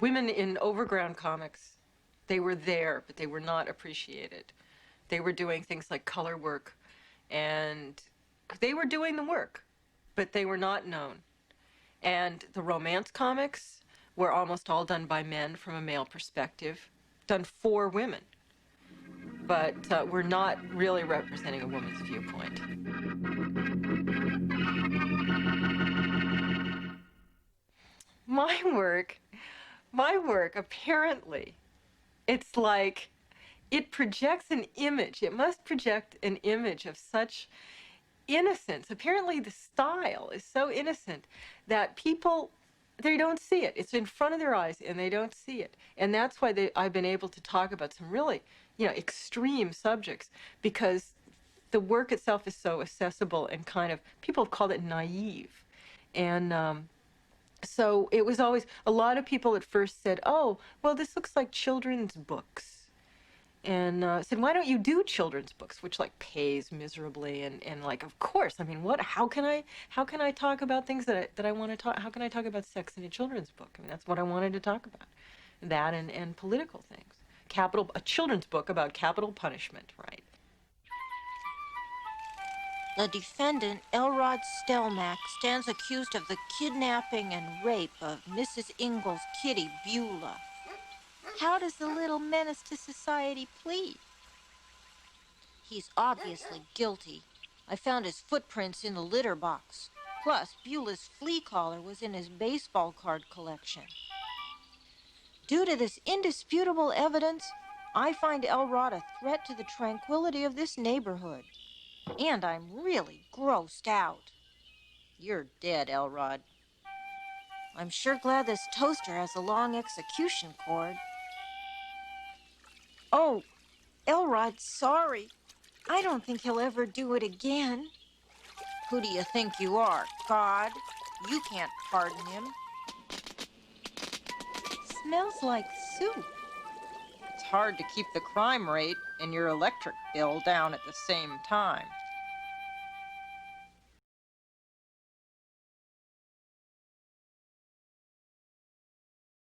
women in overground comics, they were there, but they were not appreciated. They were doing things like color work, and they were doing the work, but they were not known. And the romance comics were almost all done by men from a male perspective, done for women, but were not really representing a woman's viewpoint. My work, apparently, it's like it projects an image. It must project an image of such innocence. Apparently the style is so innocent that people, they don't see it. It's in front of their eyes and they don't see it. And that's why I've been able to talk about some really, extreme subjects, because the work itself is so accessible and kind of, people have called it naive. And so it was always, a lot of people at first said, oh, well, this looks like children's books. And said, why don't you do children's books, which like pays miserably, and like, of course, I mean, how can I talk about things that I want to talk, how can I talk about sex in a children's book? I mean, that's what I wanted to talk about, that and political things. A children's book about capital punishment, right? The defendant, Elrod Stelmack, stands accused of the kidnapping and rape of Mrs. Ingalls Kitty Beulah. How does the little menace to society plead? He's obviously guilty. I found his footprints in the litter box. Plus, Beulah's flea collar was in his baseball card collection. Due to this indisputable evidence, I find Elrod a threat to the tranquility of this neighborhood. And I'm really grossed out. You're dead, Elrod. I'm sure glad this toaster has a long execution cord. Oh, Elrod, sorry. I don't think he'll ever do it again. Who do you think you are, God? You can't pardon him. Smells like soup. It's hard to keep the crime rate and your electric bill down at the same time.